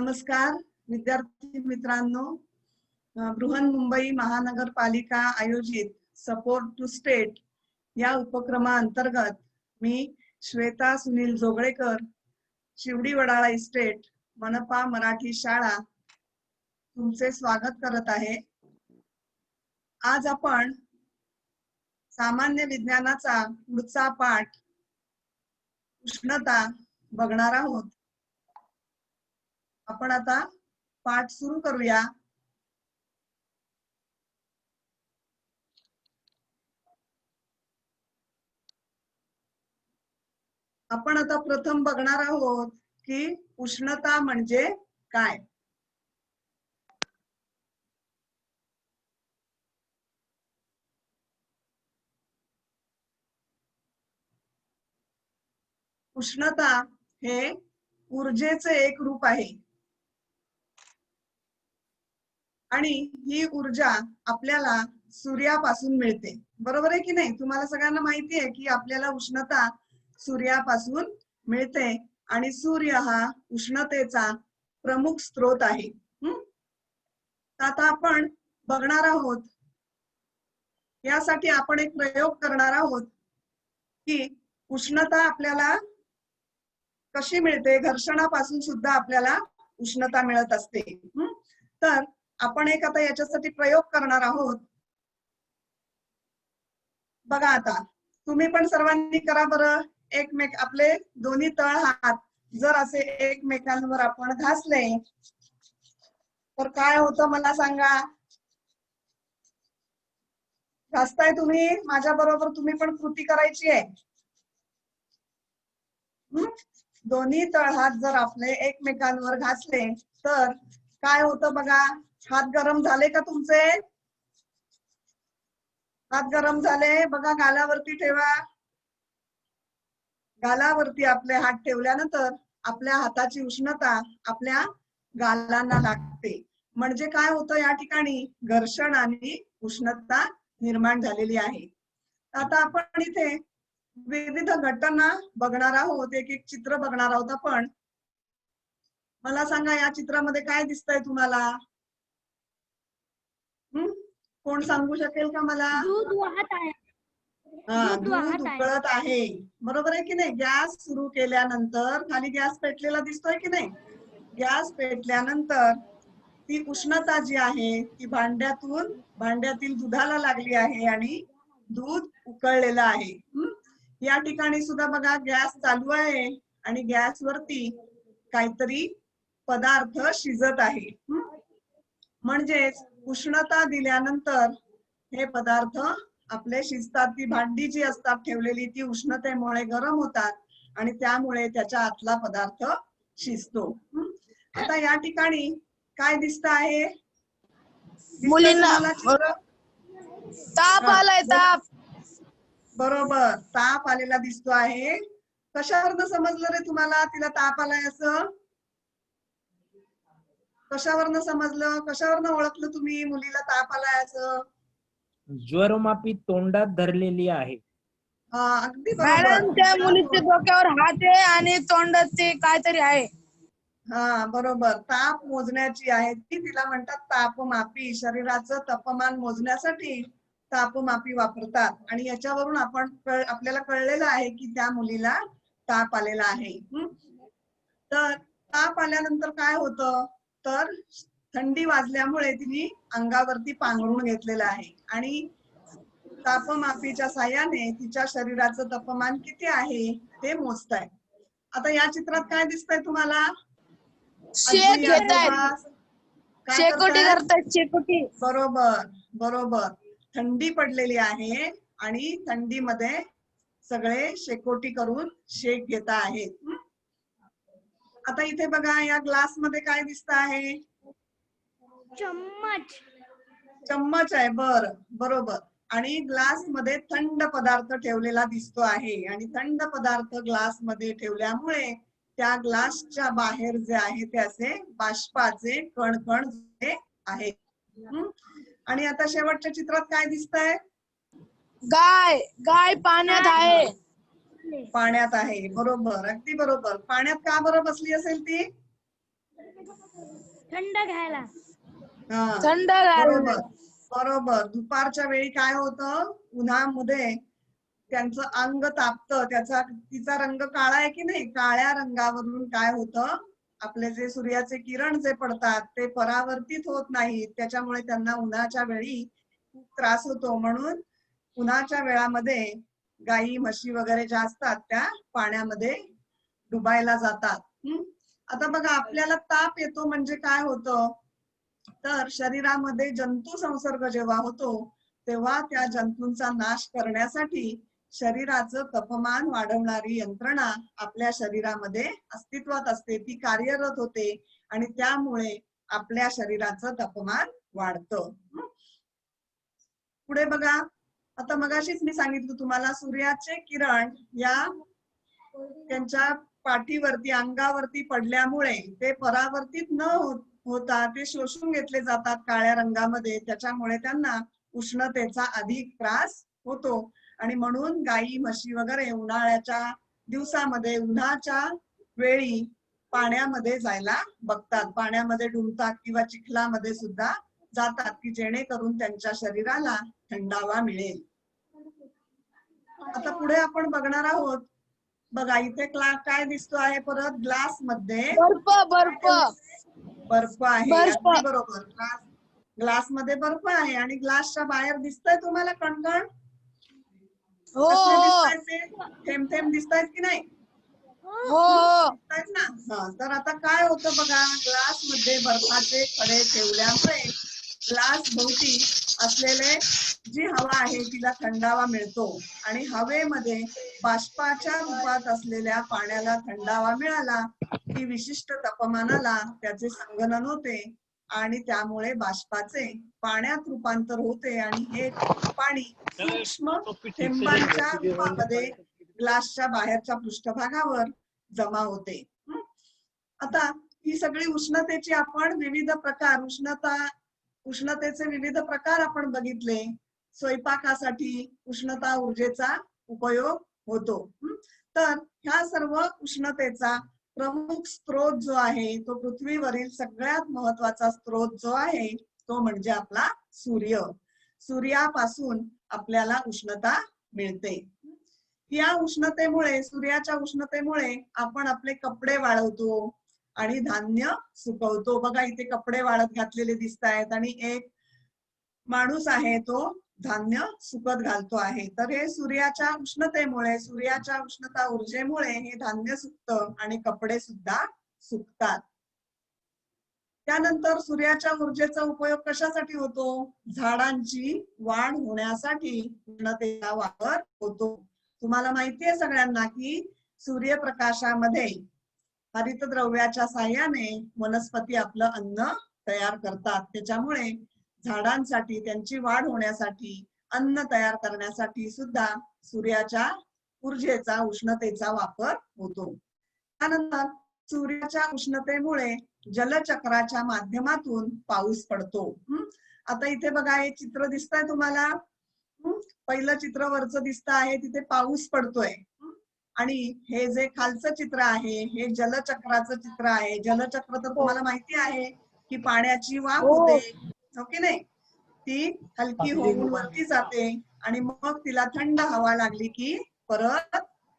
नमस्कार विद्यार्थी मित्रांनो, बृहन्मुंबई महानगरपालिका आयोजित सपोर्ट टू स्टेट या उपक्रमाअंतर्गत मी श्वेता सुनील जोगळेकर, शिवडी वडाळा इस्टेट, मनपा मराठी शाळा तुमचे स्वागत करत आहे। आज आपण सामान्य विज्ञानाचा पुढचा पाठ उष्णता बघणार आहोत। आपण आता पाठ सुरू करूया। आपण आता प्रथम बघणार आहोत की उष्णता म्हणजे काय। उष्णता हे ऊर्जेचे एक रूप आहे आणि ही ऊर्जा आपल्याला सूर्यापासून मिळते, बरोबर आहे की नाही। तुम्हाला सगळ्यांना माहिती आहे की आपल्याला उष्णता सूर्यापासून मिळते आणि सूर्य हा उष्णतेचा प्रमुख स्रोत आहे। आता आपण बघणार आहोत, यासाठी आपण एक प्रयोग करणार आहोत की उष्णता आपल्याला कशी मिळते। घर्षणापासून सुद्धा आपल्याला उष्णता मिळत असते। तर आपण एक आता याच्यासाठी प्रयोग करणार आहोत। बघा, आता तुम्ही पण सर्वांनी करा बरं। आपले दोन्ही तळ हात जर असे एकमेकांवर आपण घासले तर काय होतं मला सांगा। घासताय तुम्ही माझ्या बरोबर, तुम्ही पण कृती करायची आहे। दोन्ही तळ हात जर आपले एकमेकांवर घासले तर काय होतं बघा। हात गरम झाले का तुमचे? हात गरम झाले बघा, गालावरती ठेवा। गालावरती आपले हात ठेवल्यानंतर आपल्या हाताची उष्णता आपल्या गालांना लागते, म्हणजे काय होतं या ठिकाणी घर्षण आणि उष्णता निर्माण झालेली आहे। आता आपण इथे विविध घटना बघणार आहोत, एक एक चित्र बघणार आहोत आपण। मला सांगा या चित्रामध्ये काय दिसतंय तुम्हाला? कोण सांगू शकेल का मला? दूध वाहत आहे। दूध उकळत आहे, बरोबर आहे की नाही। गॅस सुरू केल्यानंतर खाली गॅस पेटलेला दिसतोय की नाही। गॅस पेटल्यानंतर ती उष्णता जी आहे ती भांड्यातील दुधाला लागली आहे आणि दूध उकळलेलं आहे। या ठिकाणी सुद्धा बघा गॅस चालू आहे आणि गॅसवरती काहीतरी पदार्थ शिजत आहे, म्हणजेच उष्णता दिल्यानंतर हे पदार्थ आपले शिजतात। ती भांडी जी असतात ठेवलेली ती उष्णतेमुळे गरम होतात आणि त्यामुळे त्याच्या आतला पदार्थ शिजतो। आता या ठिकाणी काय दिसत आहे? मुलींना ताप आलाय, ताप। बरोबर, ताप आलेला दिसतो आहे। कशावरनं समजलं रे तुम्हाला तिला ताप आलाय असं? कशावरनं समजलं? कशावरनं ओळखलं तुम्ही मुलीला ताप आलाय असं? ज्वरमापी तोंडात धरलेली आहे। अगदी बरोबर मॅडम, त्या मुलीच्या डोक्यावर हात आहे आणि तोंडात ते काहीतरी आहे। बरोबर, ताप मोजण्याची आहे ती, तिला म्हणतात तापमापी। शरीराचं तापमान मोजण्यासाठी तापमापी वापरतात आणि याच्यावरून आपल्याला कळलेलं आहे की त्या मुलीला ताप आलेला आहे। तर ताप आल्यानंतर काय होतं तर थंडी वाजल्यामुळे तिने अंगावरती पांघरून घेतलेलं आहे आणि तापमापीच्या साहाय्याने तिच्या शरीराचं तापमान किती आहे ते मोजताय। आता या चित्रात काय दिसतंय तुम्हाला? शेक घेतायत, शेकोटी करतायत, शेकोटी। बरोबर बरोबर, थंडी पडलेली आहे आणि थंडीमध्ये सगळे शेकोटी करून शेक घेत आहेत। आता इथे बघा या ग्लास मध्ये काय दिसत आहे? चम्मच। चम्मच आहे, बरोबर। आणि ग्लास मध्ये थंड पदार्थ ठेवलेला दिसतो आहे आणि थंड पदार्थ ग्लास मध्ये ठेवल्यामुळे त्या ग्लासच्या बाहेर जे आहे ते असे बाष्पाचे कणकण आहेत। आणि आता शेवटच्या चित्रात काय दिसतंय? गाय पाण्यात आहे। पाण्यात आहे, बरोबर, अगदी बरोबर। पाण्यात का बरं बसली असेल ती? थंड घ्यायला. हा थंड बरोबर बरोबर. दुपारच्या वेळी काय होतं, उन्हामध्ये त्यांचं अंग तापतं, तिचा रंग काळा आहे की नाही, काळ्या रंगावरून काय होतं, आपले जे सूर्याचे किरण जे पडतात ते परावर्तित होत नाहीत, त्याच्यामुळे त्यांना उन्हाच्या वेळी खूप त्रास होतो. म्हणून उन्हाच्या वेळामध्ये गाई म्हशी वगैरे ज्या असतात त्या पाण्यामध्ये डुबायला जातात. आता बघा, आपल्याला ताप येतो म्हणजे काय होतं, तर शरीरामध्ये जंतू संसर्ग जेव्हा होतो तेव्हा त्या जंतूंचा नाश करण्यासाठी शरीराचं तापमान वाढवणारी यंत्रणा आपल्या शरीरामध्ये अस्तित्वात असते, ती कार्यरत होते आणि त्यामुळे आपल्या शरीराचं तापमान वाढतं. पुढे बघा, आता मगाशीच मी सांगितलं तुम्हाला, सूर्याचे किरण या त्यांच्या पाठीवरती अंगावरती पडल्यामुळे ते परावर्तित न होता ते शोषून घेतले जातात काळ्या रंगामध्ये, त्याच्यामुळे त्यांना उष्णतेचा अधिक त्रास होतो. आणि म्हणून गाई म्हशी वगैरे उन्हाळ्याच्या दिवसामध्ये उन्हाच्या वेळी पाण्यामध्ये जायला बघतात, पाण्यामध्ये डुंबतात किंवा चिखलामध्ये सुद्धा जातात, की जेणेकरून त्यांच्या शरीराला थंडावा मिळेल. आता पुढे आपण बघणार आहोत, बघा इथे काय दिसतो आहे, परत ग्लास मध्ये बर्फ बर्फ बर्फ आहे. बर्फ. अगदी बरोबर, ग्लास मध्ये बर्फ आहे आणि ग्लासच्या बाहेर दिसतंय तुम्हाला कणकण, हो कसले हो दिसतायत ते, थेंब थेंब दिसतायत की नाही, हो दिसतायत ना. तर आता काय होतं बघा, ग्लास मध्ये बर्फाचे खडे ठेवल्यामुळे ग्लास भोवती असलेले जी हवा आहे तिला थंडावा मिळतो आणि हवेमध्ये बाष्पाच्या रूपात असलेल्या पाण्याला थंडावा मिळाला की विशिष्ट तापमानाला त्याचे संगनन होते आणि त्यामुळे बाष्पाचे पाण्यात रूपांतर होते आणि हे पाणी सूक्ष्म थेंबांच्या रूपामध्ये ग्लासच्या बाहेरच्या पृष्ठभागावर जमा होते. आता ही सगळी उष्णतेची आपण विविध प्रकार, उष्णतेचे विविध प्रकार आपण बघितले. स्वयंपाकासाठी उष्णता ऊर्जेचा उपयोग होतो. तर ह्या सर्व उष्णतेचा प्रमुख स्रोत जो आहे तो पृथ्वीवरील सगळ्यात महत्वाचा स्रोत जो आहे तो म्हणजे आपला सूर्य. सूर्यापासून आपल्याला उष्णता मिळते. या उष्णतेमुळे, सूर्याच्या उष्णतेमुळे आपण आपले कपडे वाळवतो आणि धान्य सुकवतो. बघा इथे कपडे वाळत घातलेले दिसत आहेत आणि एक माणूस आहे तो धान्य सुकत घालतो आहे. तर हे सूर्याच्या उष्णतेमुळे, सूर्याच्या उष्णता ऊर्जेमुळे हे धान्य सुकतं आणि कपडे सुद्धा सुकतात. त्यानंतर सूर्याच्या ऊर्जेचा उपयोग कशासाठी होतो, झाडांची वाढ होण्यासाठी उष्णतेचा वापर होतो. तुम्हाला माहिती आहे सगळ्यांना की सूर्यप्रकाशामध्ये हरितद्रव्याच्या साहाय्याने वनस्पती आपलं अन्न तयार करतात, त्याच्यामुळे झाडांसाठी त्यांची वाढ होण्यासाठी, अन्न तयार करण्यासाठी सुद्धा सूर्याच्या ऊर्जेचा, उष्णतेचा वापर होतो. त्यानंतर सूर्याच्या उष्णतेमुळे जलचक्राच्या माध्यमातून पाऊस पडतो. आता इथे बघा हे चित्र दिसतंय तुम्हाला, पहिलं चित्र वरचं दिसत आहे, तिथे पाऊस पडतोय आणि हे जे खालचं चित्र आहे हे जलचक्राचं चित्र आहे. जलचक्र तर तुम्हाला माहिती आहे की पाण्याची वाफ होते, हो की नाही, ती हलकी होऊन वरती जाते आणि मग तिला थंड हवा लागली की परत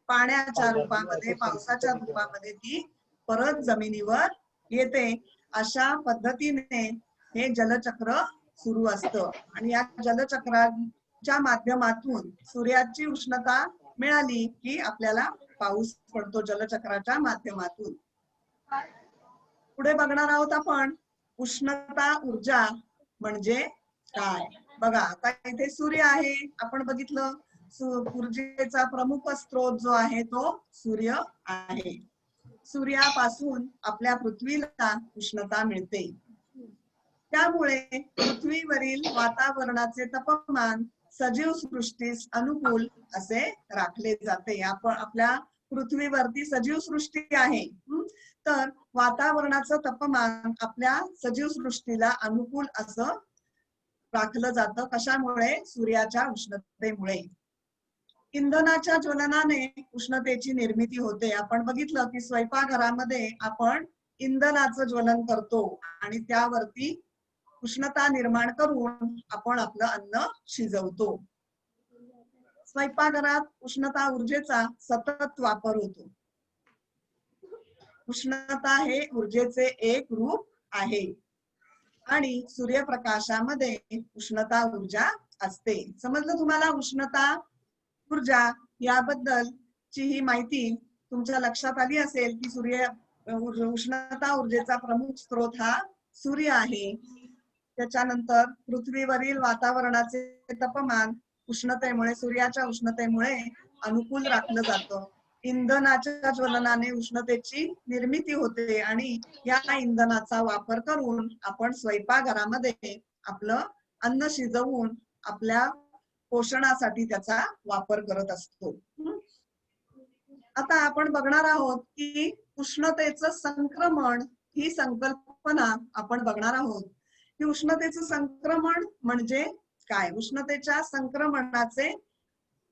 पाण्याच्या रूपामध्ये, पावसाच्या रूपामध्ये ती परत जमिनीवर येते. अशा पद्धतीने हे जलचक्र सुरू असतं आणि या जलचक्राच्या माध्यमातून सूर्याची उष्णता मिळाली की आपल्याला पाऊस पडतो जलचक्राच्या माध्यमातून. पुढे बघणार आहोत आपण उष्णता ऊर्जा म्हणजे काय. बघा आता इथे सूर्य आहे, आपण बघितलं ऊर्जेचा प्रमुख स्रोत जो आहे तो सूर्य आहे. सूर्यापासून आपल्या पृथ्वीला उष्णता मिळते. त्यामुळे पृथ्वीवरील वातावरणाचे तापमान सजीव सृष्टीस अनुकूल असे राखले जाते. आपण आपल्या पृथ्वीवरती सजीव सृष्टी आहे, तर वातावरणाचं तापमान आपल्या सजीव सृष्टीला अनुकूल असं राखलं जातं. कशामुळे, सूर्याच्या उष्णतेमुळे. इंधनाच्या ज्वलनाने उष्णतेची निर्मिती होते. आपण बघितलं की स्वयंपाकघरामध्ये आपण इंधनाचं ज्वलन करतो आणि त्यावरती उष्णता निर्माण करून आपण आपलं अन्न शिजवतो. स्वयंपाकघरात उष्णता ऊर्जेचा सतत वापर होतो. उष्णता हे ऊर्जेचे एक रूप आहे आणि सूर्यप्रकाशामध्ये उष्णता ऊर्जा असते. समजलं तुम्हाला? उष्णता ऊर्जा याबद्दलची ही माहिती तुमच्या लक्षात आली असेल की उष्णता ऊर्जेचा प्रमुख स्रोत हा सूर्य आहे. त्याच्यानंतर पृथ्वीवरील वातावरणाचे तापमान उष्णतेमुळे, सूर्याच्या उष्णतेमुळे अनुकूल राखलं जातं. इंधनाच्या ज्वलनाने उष्णतेची निर्मिती होते आणि या इंधनाचा वापर करून आपण स्वयंपाकघरामध्ये आपलं अन्न शिजवून आपल्या पोषणासाठी त्याचा वापर करत असतो. आता आपण बघणार आहोत की उष्णतेचं संक्रमण ही संकल्पना आपण बघणार आहोत की उष्णतेचं संक्रमण म्हणजे काय, उष्णतेच्या संक्रमणाचे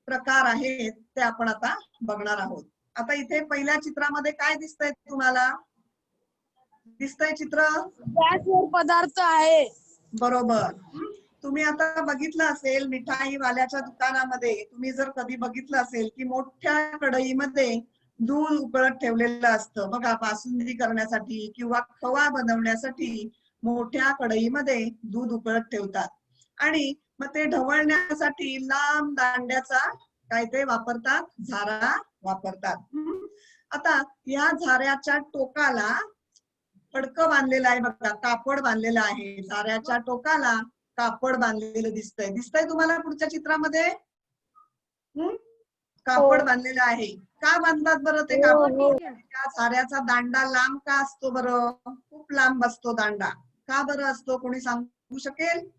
प्रकार आहेत ते आपण आता बघणार आहोत. आता इथे पहिल्या चित्रामध्ये काय दिसतंय तुम्हाला? दिसतंय चित्र? गॅसवर पदार्थ आहे. बरोबर. तुम्ही आता बघितलं असेल मिठाई वाल्याच्या दुकानामध्ये, तुम्ही जर कधी बघितलं असेल की मोठ्या कढईमध्ये दूध उकळत ठेवलेलं असतं बघा, बासुंदी करण्यासाठी किंवा खवा बनवण्यासाठी मोठ्या कढईमध्ये दूध उकळत ठेवतात आणि मग ते ढवळण्यासाठी लांब दांड्याचा काय ते वापरतात, झारा वापरतात. आता या झाऱ्याच्या टोकाला फडकं बांधलेलं आहे बघा, कापड बांधलेलं आहे. झाऱ्याच्या टोकाला कापड बांधलेलं दिसतंय तुम्हाला पुढच्या चित्रामध्ये? कापड बांधलेलं आहे. का बांधतात बरं ते कापड? त्या झाऱ्याचा दांडा लांब का असतो बरं? खूप लांब असतो दांडा. का बरं असतो, कोणी सांगू शकेल?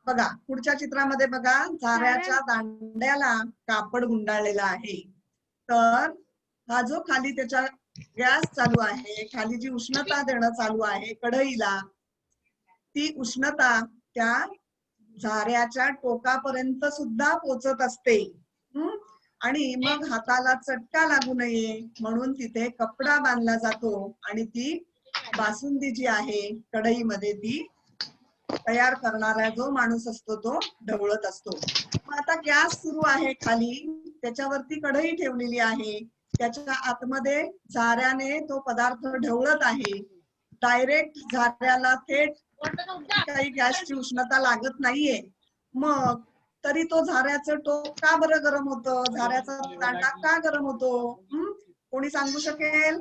बघा पुढच्या चित्रामध्ये बघा, झाऱ्याच्या दांड्याला कापड गुंडाळलेला आहे. तर हा जो खाली त्याच्या गॅस चालू आहे, खाली जी उष्णता देणं चालू आहे कढईला, ती उष्णता त्या झाऱ्याच्या टोकापर्यंत सुद्धा पोचत असते. आणि मग हाताला चटका लागू नये म्हणून तिथे कपडा बांधला जातो आणि ती बासुंदी जी आहे कढईमध्ये ती तयार करणारा जो माणूस असतो तो ढवळत असतो. आता गॅस सुरू आहे खाली, त्याच्यावरती कढई ठेवलेली आहे, त्याच्या आतमध्ये झाऱ्याने तो पदार्थ ढवळत आहे. डायरेक्ट झाऱ्याला थेट काही गॅसची उष्णता लागत नाहीये, मग तरी तो झाऱ्याचं टोक का बरं गरम होतं, झाऱ्याचा दांडा का गरम होतो? कोणी सांगू शकेल?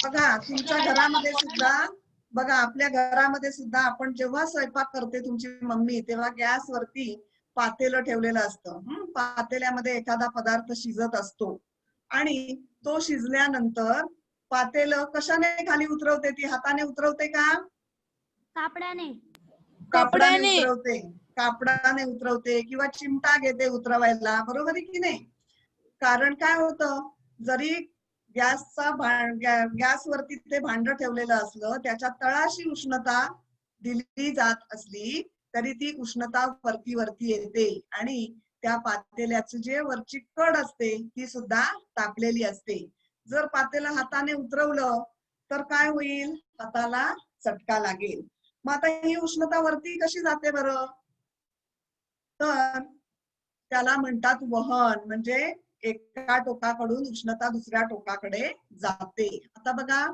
बघा तुमच्या घरामध्ये सुद्धा, बघा आपल्या घरामध्ये सुद्धा आपण जेव्हा स्वयंपाक करते तुमची मम्मी, तेव्हा गॅस वरती पातेलं ठेवलेलं असतं. पातेल्यामध्ये एखादा पदार्थ शिजत असतो आणि तो शिजल्यानंतर पातेलं कशाने खाली उतरवते? ती हाताने उतरवते का? कापडाने उतरवते. कापडाने उतरवते किंवा चिमटा घेते उतरवायला, बरोबर आहे की नाही? कारण काय होतं, जरी गॅसवरती ते भांड ठेवलेलं असलं, त्याच्या तळाशी उष्णता दिली जात असली तरी ती उष्णता वरती येते आणि त्या पातेल्याची जे वरची कड असते ती सुद्धा तापलेली असते. जर पातेलं हाताने उतरवलं तर काय होईल? हाताला चटका लागेल. मग आता ही उष्णता वरती कशी जाते बरं? तर त्याला म्हणतात वहन, म्हणजे एका टोकाकडून उष्णता दुसऱ्या टोकाकडे जाते. आता बघा,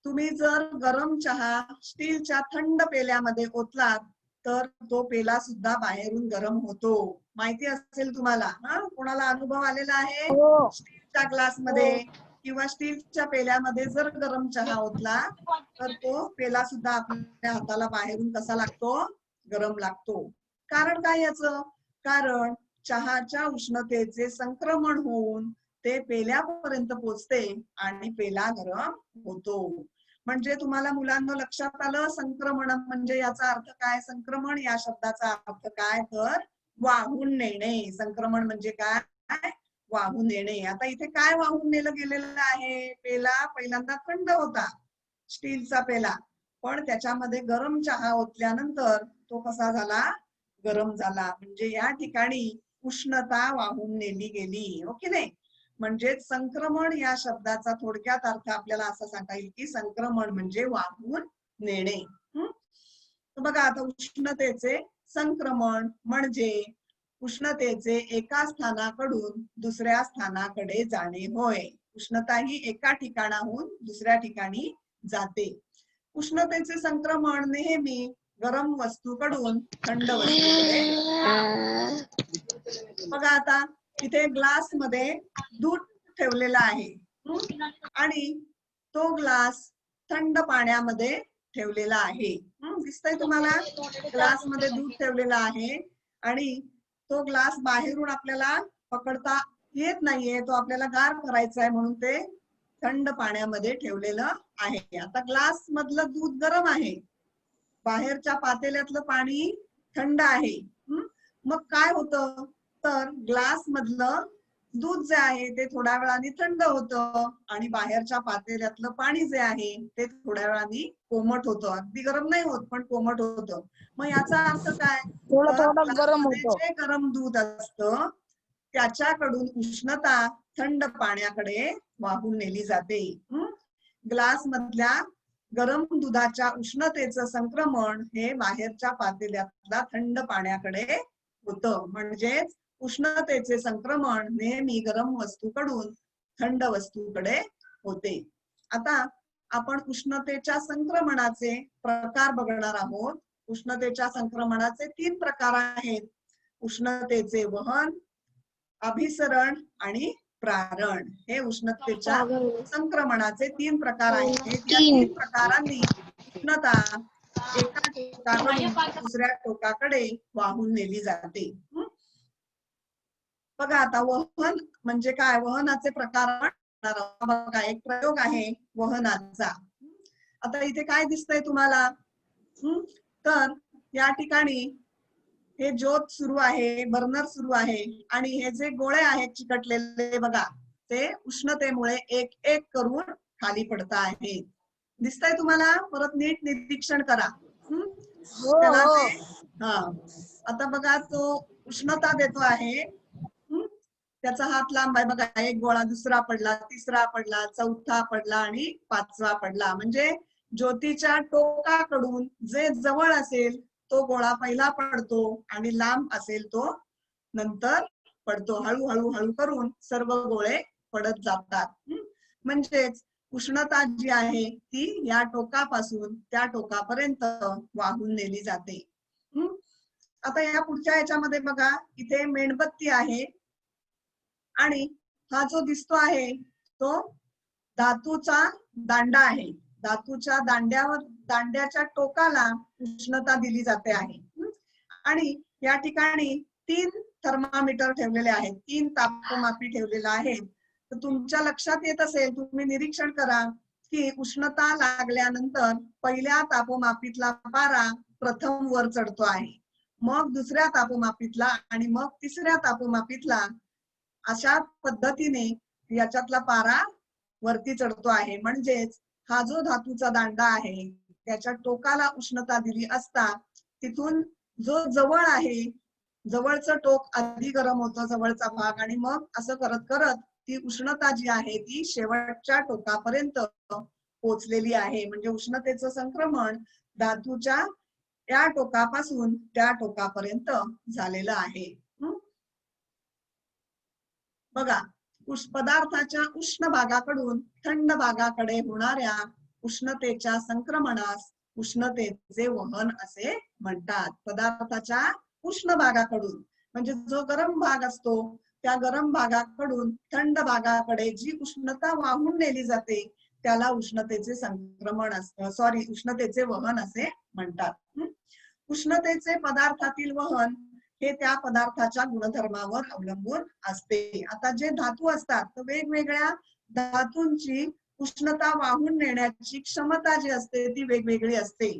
तुम्ही जर गरम चहा स्टीलच्या थंड पेल्यामध्ये ओतलात तर तो पेला सुद्धा बाहेरून गरम होतो. माहिती असेल तुम्हाला. कोणाला अनुभव आलेला आहे? स्टीलच्या ग्लासमध्ये किंवा स्टीलच्या पेल्यामध्ये जर गरम चहा ओतला तर तो पेला सुद्धा आपल्या हाताला बाहेरून कसा लागतो? गरम लागतो. कारण काय याचं? कारण चहाच्या उष्णतेचे संक्रमण होऊन ते पेल्यापर्यंत पोचते आणि पेला गरम होतो. म्हणजे तुम्हाला मुलांना लक्षात आलं संक्रमण म्हणजे याचा अर्थ काय? संक्रमण या शब्दाचा अर्थ काय? तर वाहून नेणे. संक्रमण म्हणजे काय? वाहून नेणे. आता इथे काय वाहून नेलं गेलेलं आहे? पेला पहिल्यांदा थंड होता, स्टीलचा पेला, पण त्याच्यामध्ये गरम चहा ओतल्यानंतर तो कसा झाला? गरम झाला. म्हणजे या ठिकाणी उष्णता वाहून नेली गेली. ओके नाही? म्हणजे संक्रमण या शब्दाचा थोडक्यात अर्थ आपल्याला असा सांगता येईल की संक्रमण म्हणजे वाहून नेणे. तर बघा आता उष्णतेचे संक्रमण म्हणजे उष्णतेचे एका स्थानाकडून दुसऱ्या स्थानाकडे जाणे होय. उष्णता ही एका ठिकाणाहून दुसऱ्या ठिकाणी जाते. उष्णतेचे संक्रमण नेहमी गरम वस्तूकडून थंड वस्तूकडे. बघा आता इथे ग्लास मध्ये दूध ठेवलेला आहे आणि तो ग्लास थंड पाण्यामध्ये ठेवलेला आहे. दिसतंय तुम्हाला? ग्लास मध्ये दूध ठेवलेला आहे आणि तो ग्लास बाहेरून आपल्याला पकडता येत नाहीये, तो आपल्याला गार करायचा आहे म्हणून ते थंड पाण्यामध्ये ठेवलेलं आहे. आता ग्लास मधलं दूध गरम आहे, बाहेरच्या पातेल्यातलं पाणी थंड आहे. मग काय होतं तर ग्लास मधलं दूध जे आहे ते थोड्या वेळाने थंड होतं आणि बाहेरच्या पातेल्यातलं पाणी जे आहे ते थोड्या वेळाने कोमट होतं. अगदी गरम नाही होत पण कोमट होतं. मग याचा अर्थ काय? थोडं गरम ग्लासमध्ये होतं. जे गरम दूध असतं त्याच्याकडून उष्णता थंड पाण्याकडे वाहून नेली जाते. ग्लास मधल्या गरम दुधाच्या उष्णतेचं संक्रमण हे बाहेरच्या पातेल्यातल्या थंड पाण्याकडे होतं. म्हणजेच उष्णतेचे संक्रमण नेहमी गरम वस्तूकडून थंड वस्तूकडे होते. आता आपण उष्णतेच्या संक्रमणाचे प्रकार बघणार आहोत. उष्णतेच्या संक्रमणाचे 3 प्रकार आहेत. उष्णतेचे वहन, अभिसरण आणि प्रारण. हे उष्णतेच्या संक्रमणाचे 3 प्रकार आहेत. या 3 प्रकारांनी उष्णता एका टोकाकडून दुसऱ्या टोकाकडे वाहून नेली जाते. बघा आता वहन म्हणजे काय? वहनाचे प्रकार बघा, एक प्रयोग आहे वहनाचा. आता इथे काय दिसतंय तुम्हाला? तर या ठिकाणी हे ज्योत सुरू आहे, बर्नर सुरू आहे आणि हे जे गोळे आहेत चिकटलेले बघा ते उष्णतेमुळे एक एक करून खाली पडत आहेत. दिसतंय तुम्हाला? परत नीट निरीक्षण करा. त्याला ते आता बघा तो उष्णता देतो आहे. त्याचा हात लांब आहे बघा. एक गोळा दुसरा पडला, तिसरा पडला, चौथा पडला आणि 5वा पडला. म्हणजे ज्योतीच्या टोकाकडून जे जवळ असेल तो गोळा पहिला पडतो आणि लांब असेल तो नंतर पडतो. हळूहळू हळू करून सर्व गोळे पडत जातात. म्हणजेच उष्णता जी आहे ती या टोकापासून त्या टोकापर्यंत वाहून नेली जाते. आता या पुढच्या याच्यामध्ये बघा इथे मेणबत्ती आहे आणि हा जो दिसतो आहे तो धातूचा दांडा आहे. धातूच्या दांड्याच्या टोकाला उष्णता दिली जाते आहे. आणि या ठिकाणी 3 थर्मामीटर ठेवलेले आहेत, 3 तापमापी ठेवलेले आहेत. तर तुमच्या लक्षात येत असेल, तुम्ही निरीक्षण करा की उष्णता लागल्यानंतर पहिल्या तापमापीतला पारा प्रथम वर चढतो आहे, मग दुसऱ्या तापमापीतला आणि मग तिसऱ्या तापमापीतला. अशा पद्धतीने याच्यातला पारा वरती चढतो आहे. म्हणजेच हा जो धातूचा दांडा आहे त्याच्या टोकाला उष्णता दिली असता तिथून जो जवळ आहे, जवळचं टोक आधी गरम होतं, जवळचा भाग, आणि मग असं करत करत ती उष्णता जी आहे ती शेवटच्या टोकापर्यंत पोहोचलेली आहे. म्हणजे उष्णतेचं संक्रमण धातूच्या त्या टोकापासून त्या टोकापर्यंत झालेलं आहे. बघा, पदार्थाच्या उष्ण भागाकडून थंड भागाकडे होणाऱ्या उष्णतेच्या संक्रमणास उष्णतेचे वहन असे म्हणतात. पदार्थाच्या उष्ण भागाकडून म्हणजे जो गरम भाग असतो त्या गरम भागाकडून थंड भागाकडे जी उष्णता वाहून नेली जाते त्याला उष्णतेचे संक्रमण उष्णतेचे वहन असे म्हणतात. उष्णतेचे पदार्थातील वहन हे त्या पदार्थाच्या गुणधर्मावर अवलंबून असते. आता जे धातू असतात तर वेगवेगळ्या धातूंची उष्णता वाहून नेण्याची क्षमता जी असते ती वेगवेगळी असते.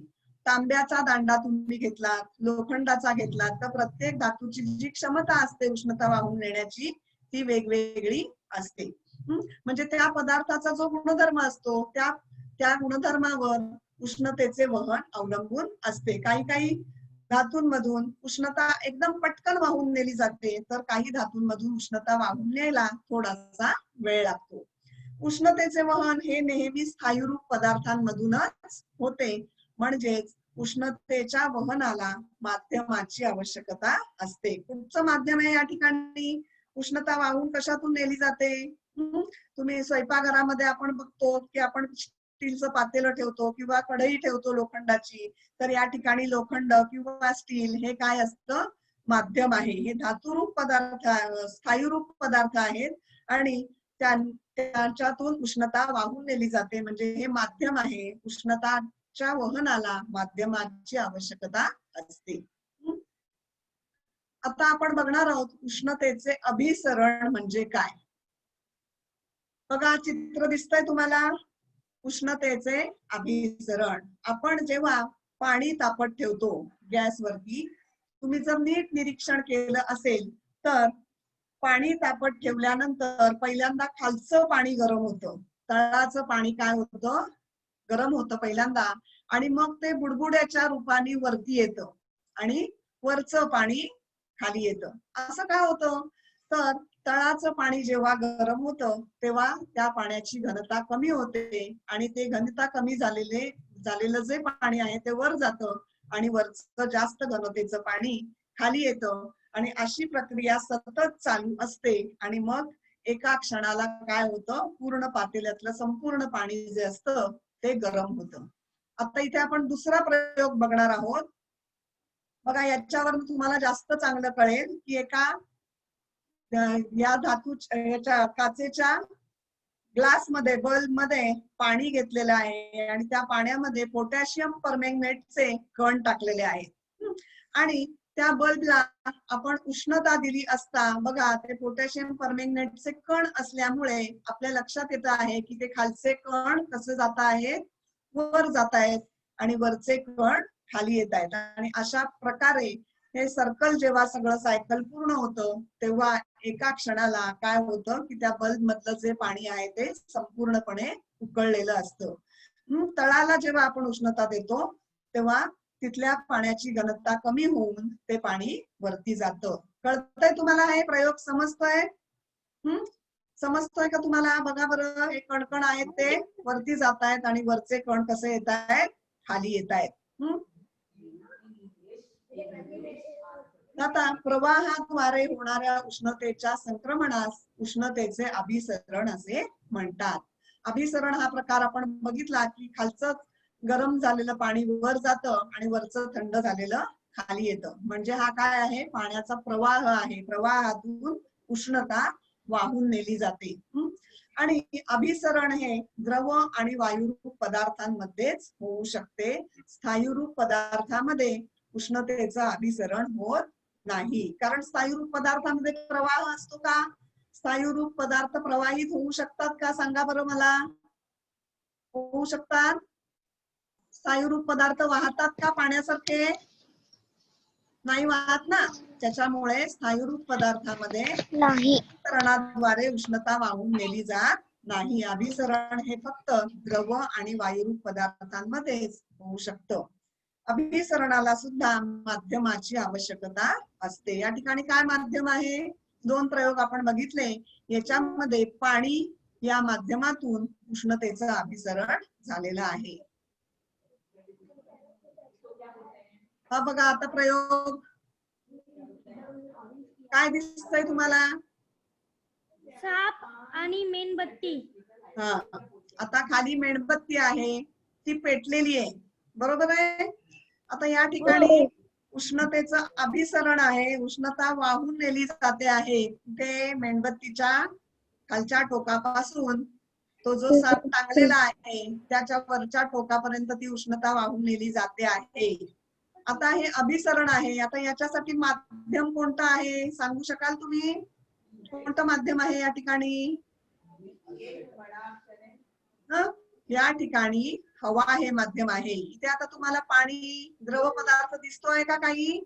तांब्याचा दांडा तुम्ही घेतलात, लोखंडाचा घेतलात तर प्रत्येक धातूची जी क्षमता असते उष्णता वाहून नेण्याची ती वेगवेगळी असते. म्हणजे त्या पदार्थाचा जो गुणधर्म असतो त्या गुणधर्मावर उष्णतेचे वहन अवलंबून असते. काही धातूंमधून उष्णता एकदम पटकन वाहून नेली जाते, तर काही धातूंमधून उष्णता वाहून न्यायला थोडासा वेळ लागतो. उष्णतेचे वहन हे नेहमी स्थायीरूप पदार्थांमधूनच होते, म्हणजेच उष्णतेच्या वहनाला माध्यमाची आवश्यकता असते. कुठचं माध्यम आहे या ठिकाणी? उष्णता वाहून कशातून नेली जाते? तुम्ही स्वयंपाकघरामध्ये आपण बघतो की आपण स्टीलचं पातेलं ठेवतो किंवा कढई ठेवतो लोखंडाची, तर या ठिकाणी लोखंड किंवा स्टील हे काय असतं? माध्यम आहे. हे धातुरूप पदार्थ, स्थायीरूप पदार्थ आहेत आणि त्याच्यातून उष्णता वाहून नेली जाते, म्हणजे हे माध्यम आहे. उष्णताच्या वहनाला माध्यमाची आवश्यकता असते. आता आपण बघणार आहोत उष्णतेचे अभिसरण म्हणजे काय. बघा, चित्र दिसतंय तुम्हाला? उष्णतेचे अभिसरण. आपण जेव्हा पाणी तापत ठेवतो गॅसवरती, तुम्ही जर नीट निरीक्षण केलं असेल तर पाणी तापत ठेवल्यानंतर पहिल्यांदा खालचं पाणी गरम होतं, तळाचं पाणी काय होतं? गरम होतं पहिल्यांदा, आणि मग ते बुडबुड्याच्या रूपाने वरती येतं आणि वरचं पाणी खाली येतं. असं का होतं? तर तळाचं पाणी जेव्हा गरम होतं तेव्हा त्या पाण्याची घनता कमी होते आणि ते घनता कमी झालेलं जे पाणी आहे ते वर जातं आणि वरचं जास्त घनतेचं पाणी खाली येतं आणि अशी प्रक्रिया सतत चालू असते आणि मग एका क्षणाला काय होतं? पूर्ण पातेल्यातलं संपूर्ण पाणी जे असतं ते गरम होतं. आता इथे आपण दुसरा प्रयोग बघणार आहोत. बघा, याच्यावर तुम्हाला जास्त चांगलं कळेल की एका या याच्या काचेच्या ग्लास मध्ये, बल्ब मध्ये पाणी घेतलेलं आहे आणि त्या पाण्यामध्ये पोटॅशियम परमॅंगनेटचे कण टाकलेले आहेत आणि त्या बल्बला आपण उष्णता दिली असता, बघा ते पोटॅशियम परमॅंगनेटचे कण असल्यामुळे आपल्या लक्षात येत आहे की ते खालचे कण कसे जात आहेत? वर जात आहेत आणि वरचे कण खाली येत आहेत. आणि अशा प्रकारे हे सर्कल जेव्हा सगळं सायकल पूर्ण होतं तेव्हा एका क्षणाला काय होतं की त्या बल्ब मधलं जे पाणी आहे ते संपूर्णपणे उकळलेलं असतं. तळाला जेव्हा आपण उष्णता देतो तेव्हा तिथल्या पाण्याची घनता कमी होऊन ते पाणी वरती जातं. कळतंय तुम्हाला? हे प्रयोग समजतोय? समजतोय का तुम्हाला? बघा बरं, हे कणकण आहेत ते वरती जात आहेत आणि वरचे कण कसे येत आहेत? खाली येत आहेत. आता प्रवाहाद्वारे होणाऱ्या उष्णतेच्या संक्रमणास उष्णतेचे अभिसरण असे म्हणतात. अभिसरण हा प्रकार आपण बघितला की खालचं गरम झालेलं पाणी वर जातं आणि वरचं थंड झालेलं खाली येतं, म्हणजे हा काय आहे? पाण्याचा प्रवाह आहे. प्रवाहातून उष्णता वाहून नेली जाते. आणि अभिसरण हे द्रव आणि वायुरूप पदार्थांमध्येच होऊ शकते. स्थायीरूप पदार्थामध्ये उष्णतेचं अभिसरण होत नाही, कारण स्थायीरूप पदार्थामध्ये प्रवाह असतो का? स्थायीरूप पदार्थ प्रवाहित होऊ शकतात का? सांगा बरं मला. होऊ शकतात? स्थायीरूप पदार्थ वाहतात का पाण्यासारखे? नाही वाहत ना. त्याच्यामुळे स्थायीरूप पदार्थामध्ये अभिसरणाद्वारे उष्णता वाहून नेली जात नाही. अभिसरण हे फक्त द्रव आणि वायुरूप पदार्थांमध्येच होऊ शकतं. अभिसरणाला सुद्धा माध्यमाची आवश्यकता असते. या ठिकाणी काय माध्यम आहे? दोन प्रयोग आपण बघितले. याच्यामध्ये पाणी या माध्यमातून उष्णतेचं अभिसरण झालेलं आहे. हा बघा, आता प्रयोग काय दिसतंय तुम्हाला? साप आणि मेणबत्ती. हा, आता खाली मेणबत्ती आहे, ती पेटलेली आहे, बरोबर आहे? आता या ठिकाणी उष्णतेचं अभिसरण आहे, उष्णता वाहून नेली जाते आहे. ते मेणबत्तीच्या खालच्या टोकापासून तो जो साप टांगलेला आहे त्याच्या वरच्या टोकापर्यंत ती उष्णता वाहून नेली जाते आहे. आता हे अभिसरण आहे. आता याच्यासाठी माध्यम कोणतं आहे सांगू शकाल तुम्ही? कोणतं माध्यम आहे या ठिकाणी? या ठिकाणी हवा हे माध्यम आहे. इथे आता तुम्हाला पाणी, द्रव पदार्थ दिसतोय का काही?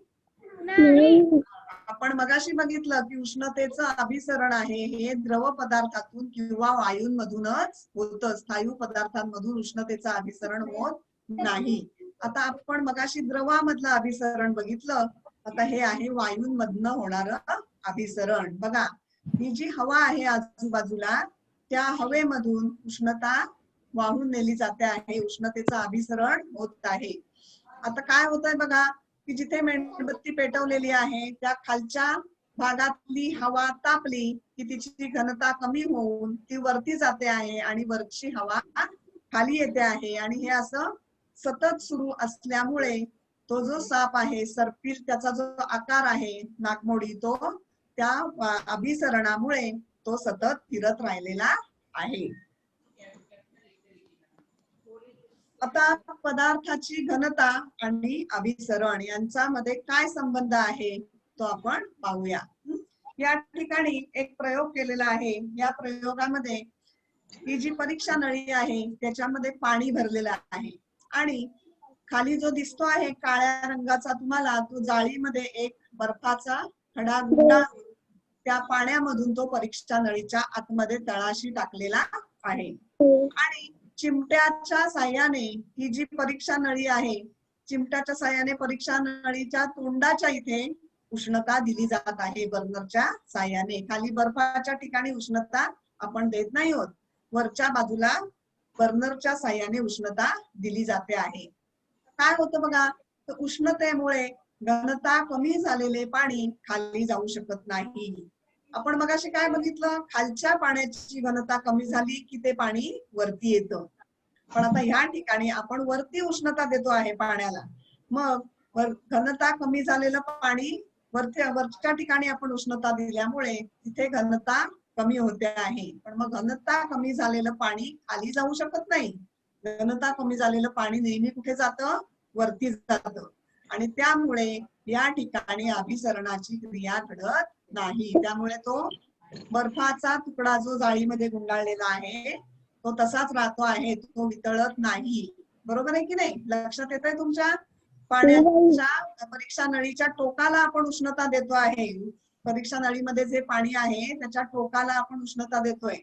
आपण मगाशी बघितलं की उष्णतेचं अभिसरण आहे हे द्रव पदार्थातून किंवा वायूंमधूनच होतं. स्थायू पदार्थांमधून उष्णतेचं अभिसरण होत नाही. आता आपण मगाशी द्रवामधलं अभिसरण बघितलं, आता हे आहे वायूंमधनं होणारं अभिसरण. बघा, ही जी हवा आहे आजूबाजूला, त्या हवेमधून उष्णता वाहून नेली जाते आहे, उष्णतेचं अभिसरण होत आहे. आता काय होतंय बघा, की जिथे मेणबत्ती पेटवलेली आहे त्या खालच्या भागातली हवा तापली की तिची घनता कमी होऊन ती वरती जाते आहे आणि वरची हवा खाली येते आहे. आणि हे असं सतत सुरू असल्यामुळे तो जो साप आहे सर्पिल, त्याचा जो आकार आहे नागमोडी, तो त्या अभिसरणामुळे तो सतत फिरत राहिलेला आहे. आता पदार्थाची घनता आणि अभिसरण यांच्यामध्ये काय संबंध आहे तो आपण पाहूया. या ठिकाणी एक प्रयोग केलेला आहे. या प्रयोगामध्ये ही जी परीक्षा नळी आहे त्याच्यामध्ये पाणी भरलेलं आहे आणि खाली जो दिसतो आहे काळ्या रंगाचा तुम्हाला, तो जाळीमध्ये एक बर्फाचा खडा गुंडाळून त्या पाण्यामधून तो परीक्षा नळीच्या आतमध्ये तळाशी टाकलेला आहे. आणि चिमट्याच्या साह्याने ही जी परीक्षा नळी आहे, चिमट्याच्या साह्याने परीक्षा नळीच्या तोंडाच्या इथे उष्णता दिली जात आहे बर्नरच्या साह्याने. खाली बर्फाच्या ठिकाणी उष्णता आपण देत नाही आहोत, वरच्या बाजूला बर्नरच्या साह्याने उष्णता दिली जाते आहे. काय होतं बघा, तर उष्णतेमुळे घनता कमी झालेले पाणी खाली जाऊ शकत नाही. आपण मगाशी काय बघितलं, खालच्या पाण्याची घनता कमी झाली की ते पाणी वरती येतं. पण आता ह्या ठिकाणी आपण वरती उष्णता देतो आहे पाण्याला, मग घनता कमी झालेलं पाणी वरच्या ठिकाणी आपण उष्णता दिल्यामुळे तिथे घनता कमी होते आहे. पण मग घनता कमी झालेलं पाणी खाली जाऊ शकत नाही. घनता कमी झालेलं पाणी नेहमी कुठे जातं, वरती जातं. आणि त्यामुळे या ठिकाणी अभिसरणाची क्रिया घडत नाही. त्यामुळे तो बर्फाचा तुकडा जो जाळीमध्ये गुंडाळलेला आहे तो तसाच राहतो आहे, तो वितळत नाही. बरोबर आहे की नाही? लक्षात येतंय तुमच्या? पाण्याच्या परीक्षा नळीच्या टोकाला आपण उष्णता देतो आहे. परीक्षा नळीमध्ये जे पाणी आहे त्याच्या टोकाला आपण उष्णता देतोय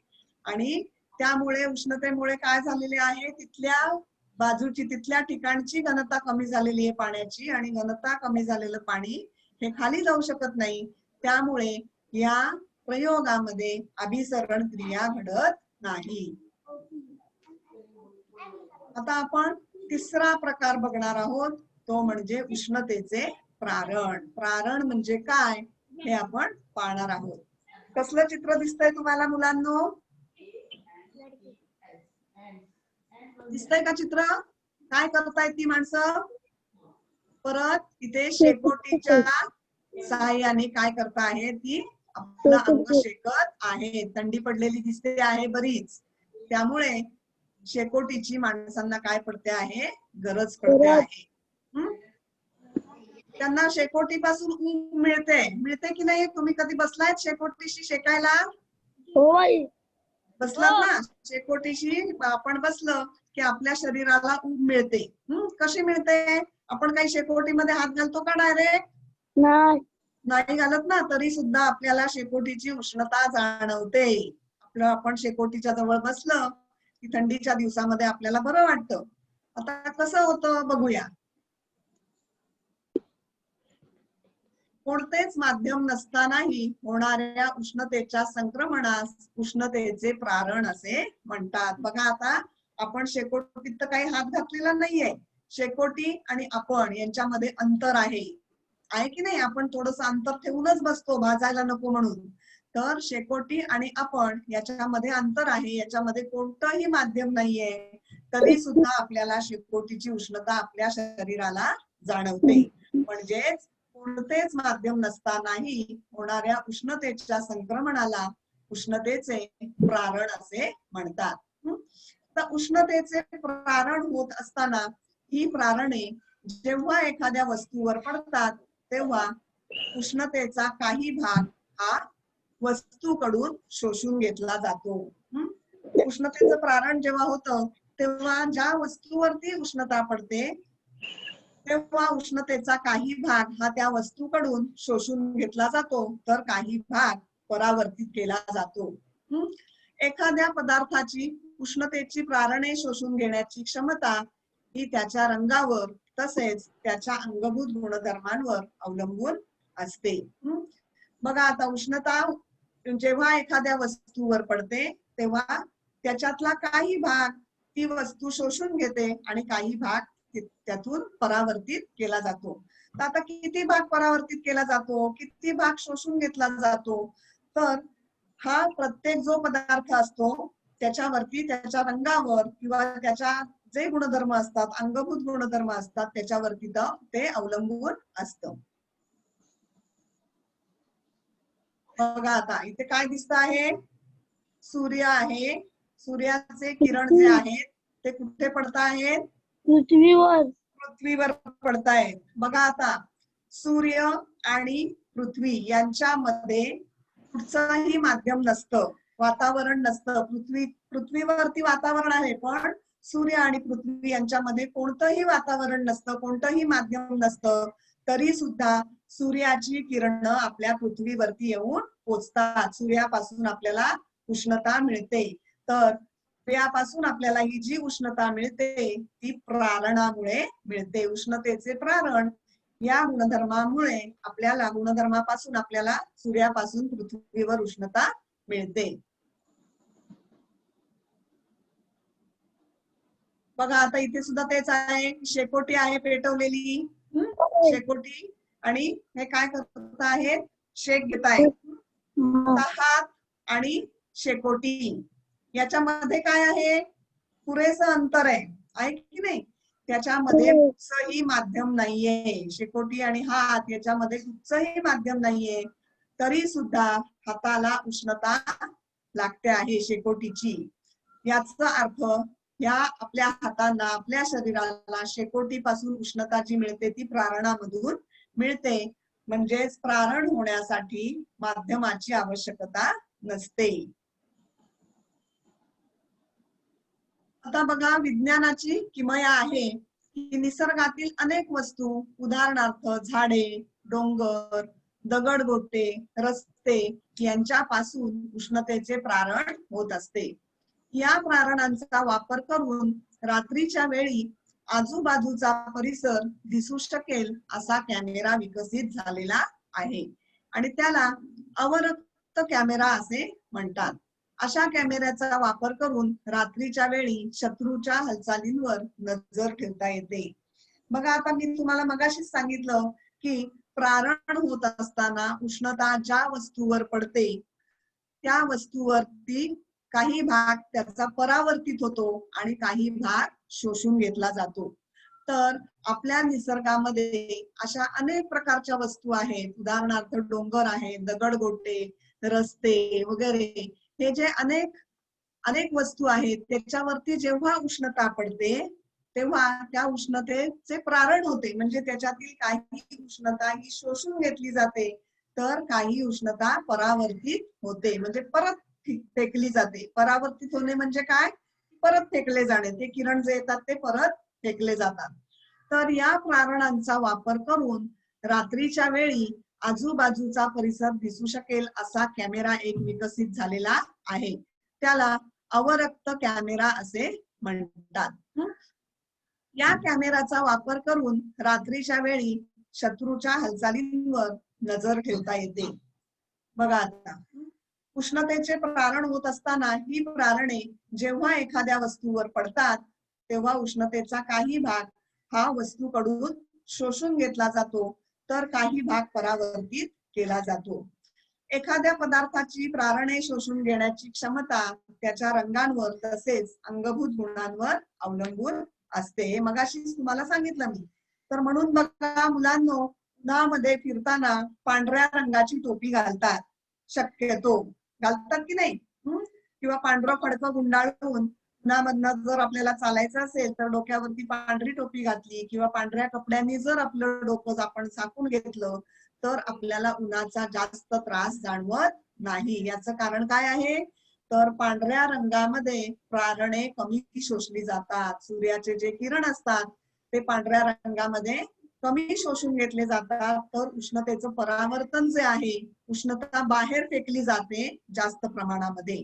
आणि त्यामुळे उष्णतेमुळे काय झालेले आहे, तिथल्या बाजूची, तिथल्या ठिकाणची घनता कमी झालेली आहे पाण्याची आणि घनता कमी झालेलं पाणी हे खाली जाऊ शकत नाही. त्यामुळे या प्रयोगामध्ये अभिसरण क्रिया घडत नाही. आता आपण तिसरा प्रकार बघणार आहोत, तो म्हणजे उष्णतेचे प्रारण. प्रारण म्हणजे काय हे आपण पाहणार आहोत. कसलं चित्र दिसतंय तुम्हाला मुलांनो? दिसतंय का चित्र? काय करतायत ती माणसं? परत इथे शेकोटीच्या सहाय्याने काय करता आहे, ती आपलं अंग शेकत आहे. थंडी पडलेली दिसते आहे बरीच, त्यामुळे शेकोटीची माणसांना काय पडते आहे, गरज पडते आहे. त्यांना शेकोटीपासून ऊब मिळते की नाही? तुम्ही कधी बसलायत शेकोटीशी शेकायला? बसलात ना? शेकोटीशी आपण बसलं की आपल्या शरीराला ऊब मिळते. कशी मिळते? आपण काही शेकोटीमध्ये हात घालतो का डायरेक्ट? नाही घालत ना, तरी सुद्धा आपल्याला शेकोटीची उष्णता जाणवते. आपण शेकोटीच्या जवळ बसलं की थंडीच्या दिवसामध्ये आपल्याला बरं वाटतं. आता कसं होतं बघूया. कोणतेच माध्यम नसतानाही होणाऱ्या उष्णतेच्या संक्रमणास उष्णतेचे प्रारण असे म्हणतात. बघा, आता आपण शेकोटीत तर काही हात घातलेला नाहीये. शेकोटी आणि आपण यांच्यामध्ये अंतर आहे की नाही? आपण थोडंसं अंतर ठेवूनच बसतो, भाजायला नको म्हणून. तर शेकोटी आणि आपण याच्यामध्ये अंतर आहे, याच्यामध्ये कोणतंही माध्यम नाहीये, तरी सुद्धा आपल्याला शेकोटीची उष्णता आपल्या शरीराला जाणवते. म्हणजेच कोणतेच माध्यम नसतानाही होणाऱ्या उष्णतेच्या संक्रमणाला उष्णतेचे प्रारण असे म्हणतात. तर उष्णतेचे प्रारण होत असताना ही प्रारणे जेव्हा एखाद्या वस्तूवर पडतात तेव्हा उष्णतेचा काही भाग हा वस्तूकडून शोषून घेतला जातो. उष्णतेचं प्रारण जेव्हा होतं तेव्हा ज्या वस्तूवरती उष्णता पडते तेव्हा उष्णतेचा काही भाग हा त्या वस्तूकडून शोषून घेतला जातो, तर काही भाग परावर्तित केला जातो. एखाद्या पदार्थाची उष्णतेची प्रारणे शोषून घेण्याची क्षमता ही त्याच्या रंगावर तसेच त्याच्या अंगभूत गुणधर्मांवर अवलंबून असते. बघा आता उष्णता जेव्हा एखाद्या वस्तूवर पडते तेव्हा त्याच्यातला काही भाग ती वस्तू शोषून घेते आणि काही भाग त्यातून परावर्तित केला जातो. तर आता किती भाग परावर्तित केला जातो, किती भाग शोषून घेतला जातो, तर हा प्रत्येक जो पदार्थ असतो त्याच्यावरती, त्याच्या रंगावर किंवा त्याच्या जे गुणधर्म असतात, अंगभूत गुणधर्म असतात, त्याच्यावरती ते अवलंबून असतं. बघा आता इथे काय दिसत आहे, सूर्य आहे. सूर्याचे किरण जे आहेत ते कुठे पडत आहेत, पृथ्वीवर पडतायत. बघा आता सूर्य आणि पृथ्वी यांच्यामध्ये कुठचंही माध्यम नसतं, वातावरण नसतं. पृथ्वीवरती वातावरण आहे, पण सूर्य आणि पृथ्वी यांच्यामध्ये कोणतंही वातावरण नसतं, कोणतंही माध्यम नसतं. तरी सुद्धा सूर्याची किरणं आपल्या पृथ्वीवरती येऊन पोचतात. सूर्यापासून आपल्याला उष्णता मिळते. तर सूर्यापासून आपल्याला ही जी उष्णता मिळते ती प्रारणामुळे मिळते. उष्णतेचे प्रारण या गुणधर्मामुळे आपल्याला, गुणधर्मापासून आपल्याला सूर्यापासून पृथ्वीवर उष्णता मिळते. बघा आता इथे सुद्धा तेच आहे, शेकोटी आहे पेटवलेली, शेकोटी, आणि हे काय करत आहेत, शेक घेत आहेत. हात आणि शेकोटी याच्यामध्ये काय आहे, पुरेसं अंतर आहे की नाही, त्याच्यामध्ये कुठचंही माध्यम नाहीये. शेकोटी आणि हात याच्यामध्ये कुठचंही माध्यम नाहीये, तरी सुद्धा हाताला उष्णता लागते आहे शेकोटीची. याचा अर्थ या आपल्या हातांना, आपल्या शरीराला शेकोटीपासून उष्णता जी मिळते ती प्रारणामधून मिळते. म्हणजेच प्रारण होण्यासाठी माध्यमाची आवश्यकता नसते. आता बघा विज्ञानाची किमया आहे की निसर्गातील अनेक वस्तू, उदाहरणार्थ झाडे, डोंगर, दगडगोटे, रस्ते यांच्यापासून उष्णतेचे प्रारण होत असते. या प्रारणांचा वापर करून रात्रीच्या वेळी आजूबाजूचा परिसर दिसू शकेल असा कॅमेरा विकसित झालेला आहे आणि त्याला अवरक्त कॅमेरा असे म्हणतात. अशा कॅमेऱ्याचा वापर करून रात्रीच्या वेळी शत्रूच्या हालचालींवर नजर ठेवता येते. बघा आता मी तुम्हाला मगाशीच सांगितलं की प्रारण होत असताना उष्णता ज्या वस्तूवर पडते त्या वस्तूवरती काही भाग त्याचा परावर्तित होतो आणि काही भाग शोषून घेतला जातो. तर आपल्या निसर्गामध्ये अशा अनेक प्रकारच्या वस्तू आहेत, उदाहरणार्थ डोंगर आहे, दगडगोटे, रस्ते वगैरे, हे जे अनेक वस्तू आहेत त्याच्यावरती जेव्हा उष्णता पडते तेव्हा त्या उष्णतेचे प्रारण होते. म्हणजे त्याच्यातील काही उष्णता ही शोषून घेतली जाते, तर काही उष्णता परावर्तित होते, म्हणजे परत फेकली जाते. परावर्तित होणे म्हणजे काय, परत फेकले जाणे. ते किरण जे येतात ते परत फेकले जातात. तर या प्रारणांचा वापर करून रात्रीच्या वेळी आजूबाजूचा परिसर दिसू शकेल असा कॅमेरा एक विकसित झालेला आहे. त्याला अवरक्त कॅमेरा असे म्हणतात. या कॅमेराचा वापर करून रात्रीच्या वेळी शत्रूच्या हालचालींवर नजर ठेवता येते. बघा आता उष्णतेचे प्रारण होत असताना ही प्रारणे जेव्हा एखाद्या वस्तूवर पडतात तेव्हा उष्णतेचा काही भाग हा वस्तूकडून शोषून घेतला जातो, तर काही भाग परावर्तित केला जातो. एखाद्या पदार्थाची प्रारणे शोषून घेण्याची क्षमता त्याच्या रंगांवर तसेच अंगभूत गुणांवर अवलंबून असते. मगाशीच तुम्हाला सांगितलं मी. तर म्हणून बघा मुलांनो, उन्हामध्ये फिरताना पांढऱ्या रंगाची टोपी घालतात, शक्यतो घालतात की नाही, किंवा पांढरं फडकं गुंडाळून उन्हामधनं जर आपल्याला चालायचं असेल तर डोक्यावरती पांढरी टोपी घातली किंवा पांढऱ्या कपड्यांनी जर आपलं डोकं आपण झाकून घेतलं तर आपल्याला उन्हाचा जास्त त्रास जाणवत नाही. याचं कारण काय आहे, तर पांढऱ्या रंगामध्ये प्रारणे कमी शोषली जातात. सूर्याचे जे किरण असतात ते पांढऱ्या रंगामध्ये कमी शोषून घेतले जातात, तर उष्णतेचं परावर्तन जे आहे, उष्णता बाहेर फेकली जाते जास्त प्रमाणामध्ये.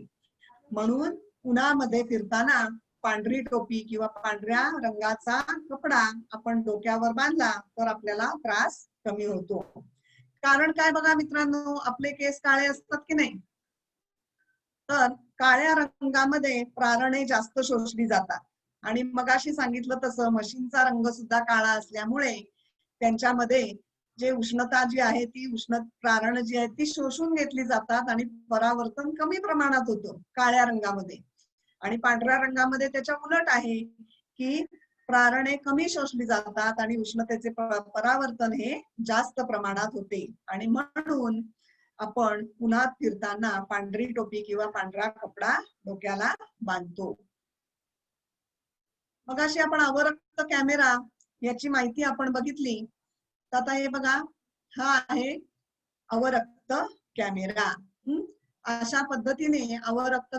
म्हणून उन्हामध्ये फिरताना पांढरी टोपी किंवा पांढऱ्या रंगाचा कपडा आपण डोक्यावर बांधला तर आपल्याला त्रास कमी होतो. कारण काय बघा मित्रांनो, आपले केस काळे असतात की नाही, तर काळ्या रंगामध्ये प्रारणे जास्त शोषली जातात. आणि मगाशी सांगितलं तसं म्हशींचा रंग सुद्धा काळा असल्यामुळे त्यांच्यामध्ये जे उष्णता जी आहे ती प्रारण जी आहे ती शोषून घेतली जातात आणि परावर्तन कमी प्रमाणात होतं काळ्या रंगामध्ये. आणि पांढऱ्या रंगामध्ये त्याच्या उलट आहे की प्रारणे कमी शोषली जातात आणि उष्णतेचे परावर्तन हे जास्त प्रमाणात होते. आणि म्हणून आपण उन्हात फिरताना पांढरी टोपी किंवा पांढरा कपडा डोक्याला बांधतो. मग अशी आपण अवरक्त कॅमेरा याची माहिती आपण बघितली. तर आता हे बघा, हा आहे अवरक्त कॅमेरा. अशा पद्धतीने अवरक्त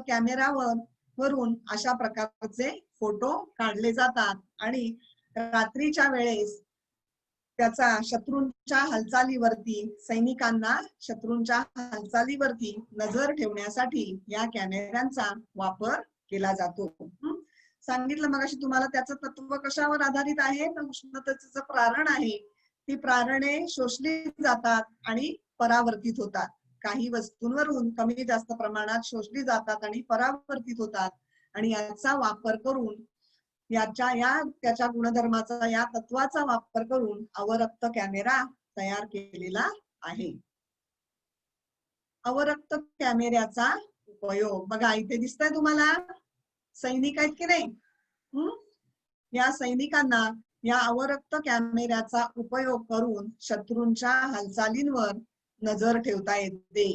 वरून अशा प्रकारचे फोटो काढले जातात आणि रात्रीच्या वेळेस त्याचा शत्रूंच्या हालचालीवरती, सैनिकांना शत्रूंच्या हालचालीवरती नजर ठेवण्यासाठी या कॅमेऱ्यांचा वापर केला जातो. सांगितलं मगाशी तुम्हाला त्याचं तत्व कशावर आधारित आहे, तर उष्णतेचं प्रारण आहे ती प्रारणे शोषली जातात आणि परावर्तित होतात. काही वस्तूंवरून कमी जास्त प्रमाणात शोषली जातात आणि परावर्तित होतात आणि याचा वापर करून त्याच्या गुणधर्माचा, या तत्वाचा वापर करून अवरक्त कॅमेरा तयार केलेला आहे. अवरक्त कॅमेऱ्याचा उपयोग बघा, इथे दिसतंय तुम्हाला सैनिक आहेत की नाही. या सैनिकांना या अवरक्त कॅमेऱ्याचा उपयोग करून शत्रूंच्या हालचालींवर नजर ठेवता येते.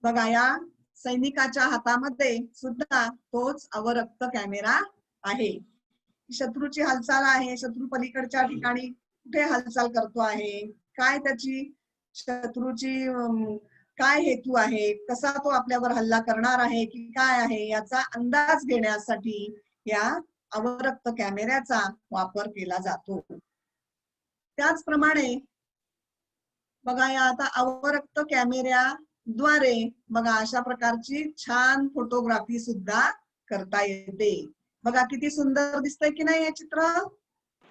बघा, या सैनिकाच्या हातामध्ये सुद्धा तोच अवरक्त कॅमेरा आहे. शत्रूची हालचाल आहे, शत्रू पलीकडच्या ठिकाणी कुठे हालचाल करतो आहे, काय त्याची शत्रूची काय हेतू आहे, कसा तो आपल्यावर हल्ला करणार आहे की काय आहे, याचा अंदाज घेण्यासाठी या अवरक्त कॅमेऱ्याचा वापर केला जातो. त्याचप्रमाणे बघा, या आता अवरक्त कॅमेऱ्याद्वारे बघा अशा प्रकारची छान फोटोग्राफी सुद्धा करता येते. बघा किती सुंदर दिसतंय की नाही हे चित्र.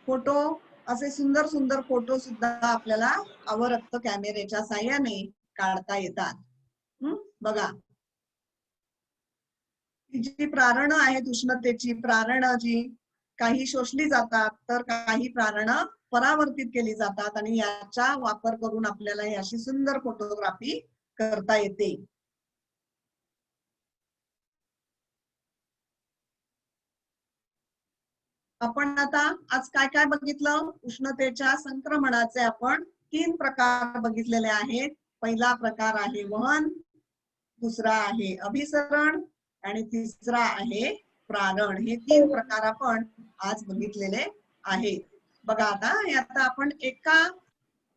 फोटो, असे सुंदर सुंदर फोटो सुद्धा आपल्याला अवरक्त कॅमेऱ्याच्या साहाय्याने काढता येतात. बघा, जी प्रारणं आहेत उष्णतेची, प्रारणं जी काही शोषली जातात तर काही प्रारणं परावर्तित केली जातात आणि याचा वापर करून आपल्याला ही अशी सुंदर फोटोग्राफी करता येते. आपण आता आज काय काय बघितलं, उष्णतेच्या संक्रमणाचे आपण 3 प्रकार बघितलेले आहेत. पहिला प्रकार आहे वहन, दुसरा आहे अभिसरण आणि तिसरा आहे प्रारण. हे 3 प्रकार आपण आज बघितलेले आहेत. बघा, आता आपण एका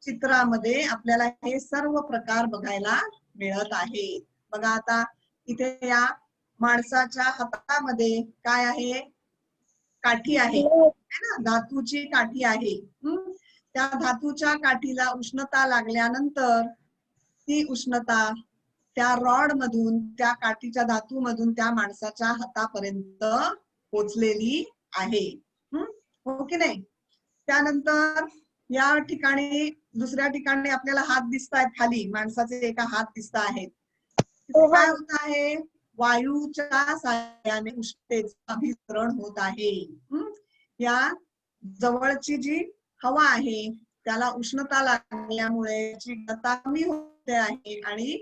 चित्रामध्ये आपल्याला हे सर्व प्रकार बघायला मिळत आहे. बघा, आता इथे या माणसाच्या हातामध्ये काय आहे, काठी आहे ना, धातूची काठी आहे. त्या धातूच्या काठीला उष्णता लागल्यानंतर ती उष्णता त्या रॉड मधून, त्या काठीच्या धातूमधून त्या माणसाच्या हातापर्यंत पोचलेली आहे. हो की नाही. त्यानंतर या ठिकाणी, दुसऱ्या ठिकाणी आपल्याला हात दिसत आहेत, खाली माणसाचे एका हात दिसत आहेत. काय होत आहे, वायूच्या साहाय्याने उष्णतेचं अभिसरण होत आहे. या जवळची जी हवा आहे त्याला उष्णता लागल्यामुळे घनता कमी होते आहे आणि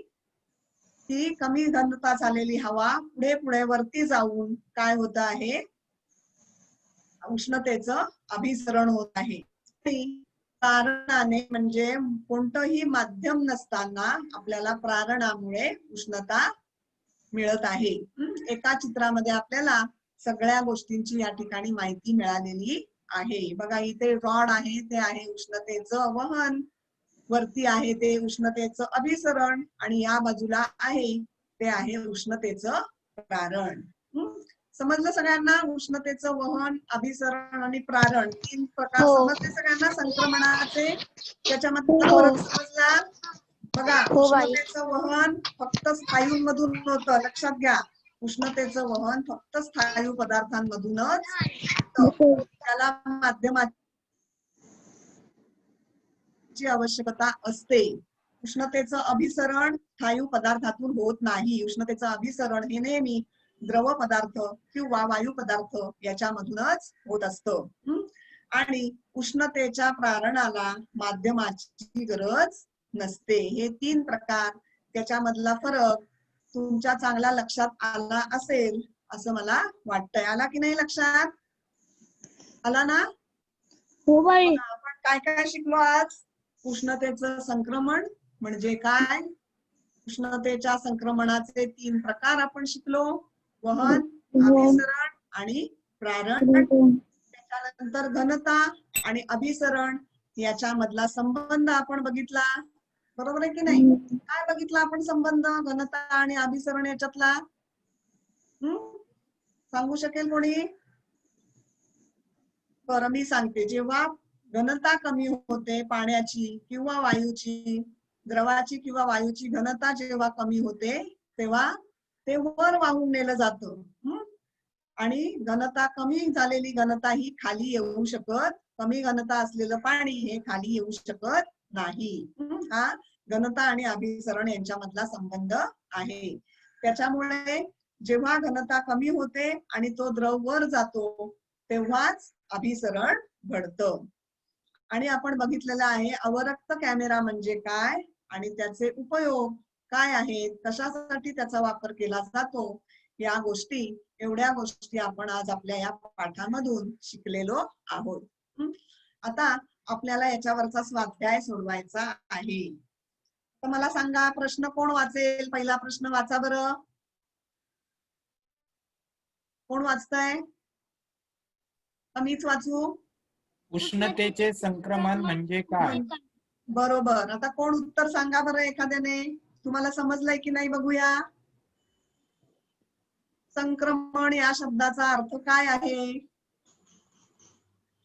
ती कमी घनता झालेली हवा पुढे पुढे वरती जाऊन काय होत आहे, उष्णतेचं अभिसरण होत आहे. प्रारणाने म्हणजे कोणतंही माध्यम नसताना आपल्याला प्रारणामुळे उष्णता मिळत आहे. एका चित्रामध्ये आपल्याला सगळ्या गोष्टींची या ठिकाणी माहिती मिळालेली आहे. बघा, इथे रॉड आहे ते आहे उष्णतेचं वहन, वरती आहे ते उष्णतेचं अभिसरण आणि या बाजूला आहे ते आहे उष्णतेचं प्रारण. समजलं सगळ्यांना? उष्णतेचं वहन, अभिसरण आणि प्रारण 3 प्रकार समजले सगळ्यांना संक्रमणाचे? त्याच्यामध्ये फरक समजला? बघा हो बाई. उष्णतेचं वहन फक्त स्नायूंमधून होतं, लक्षात घ्या. उष्णतेचं वहन फक्त स्थायू पदार्थांमधूनच होतं. त्याला माध्यमाची आवश्यकता असते. उष्णतेचं अभिसरण स्थायू पदार्थातून होत नाही. उष्णतेचं अभिसरण हे नेहमी द्रव पदार्थ किंवा वायू पदार्थ याच्यामधूनच होत असतं. आणि उष्णतेच्या प्रारणाला माध्यमाची गरज नसते. हे 3 प्रकार, त्याच्यामधला फरक तुमच्या चांगला लक्षात आला असेल असं मला वाटतंय. आला की नाही लक्षात? आला ना? हो बाई. आपण काय काय शिकलो आज? उष्णतेचं संक्रमण म्हणजे काय? उष्णतेच्या संक्रमणाचे 3 प्रकार आपण शिकलो. वहन, अभिसरण आणि प्रारण. त्याच्यानंतर घनता आणि अभिसरण याच्यामधला संबंध आपण बघितला. बरोबर आहे की नाही? काय बघितला आपण संबंध घनता आणि अभिसरण याच्यातला? सांगू शकेल कोणी? बरं मी सांगते. जेव्हा घनता कमी होते पाण्याची किंवा वायूची, द्रवाची किंवा वायूची घनता जेव्हा कमी होते तेव्हा ते वर वाहून नेलं जातं. आणि घनता कमी झालेली घनता ही खाली येऊ शकत, कमी घनता असलेलं पाणी हे खाली येऊ शकत नाही. हा घनता आणि अभिसरण यांच्यामधला संबंध आहे. त्याच्यामुळे जेव्हा घनता कमी होते आणि तो द्रव वर जातो तेव्हाच अभिसरण घडतं. आणि आपण बघितलेलं आहे अवरक्त कॅमेरा म्हणजे काय आणि त्याचे उपयोग काय आहेत, कशासाठी त्याचा वापर केला जातो, या गोष्टी, एवढ्या गोष्टी आपण आज आपल्या या पाठामधून शिकलेलो आहोत. आता आपल्याला याच्यावरचा स्वाध्याय सोडवायचा आहे. तर मला सांगा प्रश्न कोण वाचेल? पहिला प्रश्न वाचा बरं. कोण वाचतंय? मीच वाचू? उष्णतेचे संक्रमण म्हणजे काय? बरोबर. आता कोण उत्तर सांगा बरं एखाद्याने. तुम्हाला समजलंय की नाही बघूया. संक्रमण या शब्दाचा अर्थ काय आहे?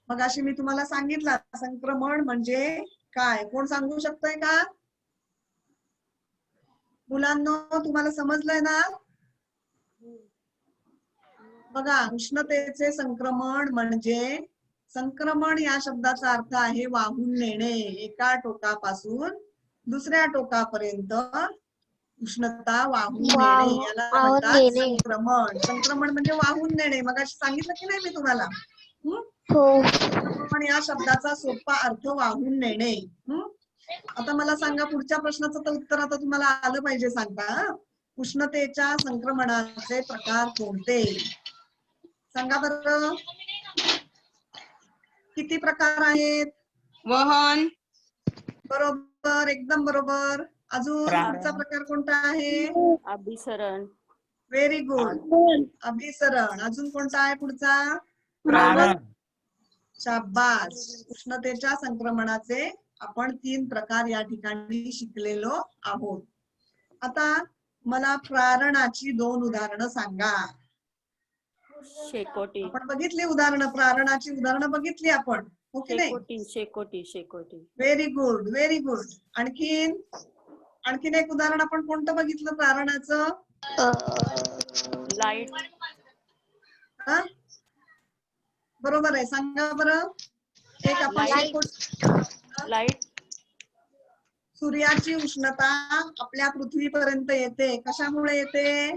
मगाशी मी तुम्हाला सांगितलं संक्रमण म्हणजे काय. कोण सांगू शकतोय का? मुलांनो तुम्हाला समजलंय ना? बघा उष्णतेचे संक्रमण म्हणजे, संक्रमण या शब्दाचा अर्थ आहे वाहून नेणे. एका टोकापासून दुसऱ्या टोकापर्यंत उष्णता वाहून नेणे याला म्हणतात संक्रमण. संक्रमण म्हणजे वाहून नेणे. मगाशी सांगितलं की नाही मी तुम्हाला? संक्रमण या शब्दाचा सोपा अर्थ वाहून नेणे. आता मला सांगा पुढच्या प्रश्नाचं तर उत्तर आता तुम्हाला आलं पाहिजे. सांगता उष्णतेच्या संक्रमणाचे प्रकार कोणते? सांगा बरं. किती प्रकार आहेत? वहन, बरोबर, एकदम बरोबर. अजून पुढचा प्रकार कोणता आहे? अभिसरण. Very good. अभिसरण. अजून कोणता आहे पुढचा? प्रारण. शाबास. उष्णतेच्या संक्रमणाचे आपण 3 प्रकार या ठिकाणी शिकलेलो आहोत. आता मला प्रारणाची 2 उदाहरणं सांगा. शेकोटी. आपण बघितली उदाहरणं, प्रारणाची उदाहरणं बघितली आपण, हो की नाही? शेकोटी. Very good, very good. आणखीन एक उदाहरण आपण कोणतं बघितलं प्रारणाचं? लाईट. बरोबर आहे. सांगा बरं. एक आपण लाईट. सूर्याची उष्णता आपल्या पृथ्वीपर्यंत येते. कशामुळे येते?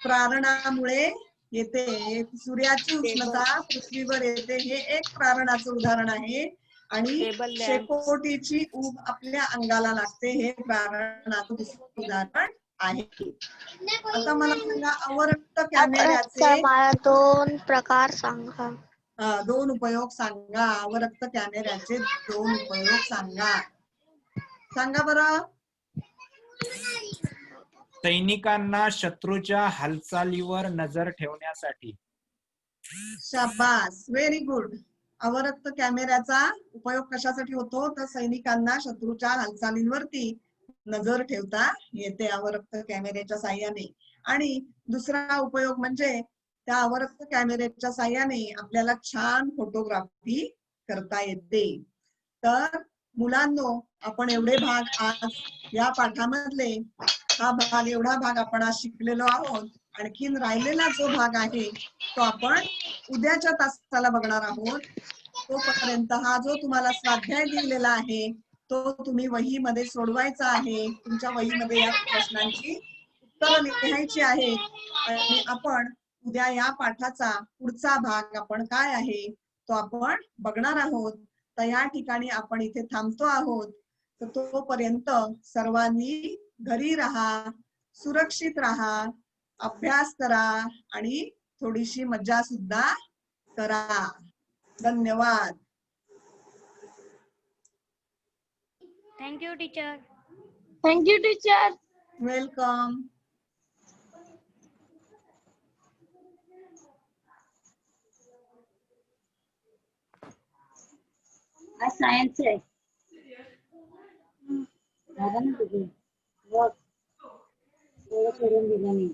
प्रारणामुळे येते. सूर्याची उष्णता पृथ्वीवर येते हे एक प्रारणाचं उदाहरण आहे. आणि शेकोटीची ऊब आपल्या अंगाला लागते हे प्रारणाचं उदाहरण आहे. आता मला सांगा अवरक्त कॅमेऱ्याचे 2 प्रकार सांगा. 2 उपयोग सांगा. अवरक्त कॅमेऱ्याचे 2 उपयोग सांगा. सांगा बरं. सैनिकांना शत्रूच्या हालचालीवर नजर ठेवण्यासाठी. शाबास, व्हेरी गुड. अवरक्त कॅमेऱ्याचा उपयोग कशासाठी होतो? तर सैनिकांना शत्रूच्या हालचालींवरती नजर ठेवता येते अवरक्त कॅमेऱ्याच्या साहाय्याने. आणि दुसरा उपयोग म्हणजे त्या अवरक्त कॅमेऱ्याच्या साहाय्याने आपल्याला छान फोटोग्राफी करता येते. तर मुलांनो, आपण एवढे भाग आज या पाठामधले एवढा भाग आपण आज शिकलेलो आहोत. आणखीन राहिलेला जो भाग आहे तो आपण उद्याच्या तासाला बघणार आहोत. तोपर्यंत हा जो तुम्हाला स्वाध्याय दिलेला आहे तो तुम्ही वहीमध्ये सोडवायचा आहे. तुमच्या वहीमध्ये या प्रश्नांची उत्तरं लिहायची आहेत आणि आपण उद्या या पाठाचा पुढचा भाग आपण काय आहे तो आपण बघणार आहोत. तर या ठिकाणी आपण इथे थांबतो आहोत. तर तोपर्यंत सर्वांनी घरी राहा, सुरक्षित राहा, अभ्यास करा आणि थोडीशी मज्जा सुद्धा करा. धन्यवाद. Thank you teacher. Thank you teacher. Welcome. आज सायन्स आहे. झालं ना तुझे? बघ, सोडून दिलं मी.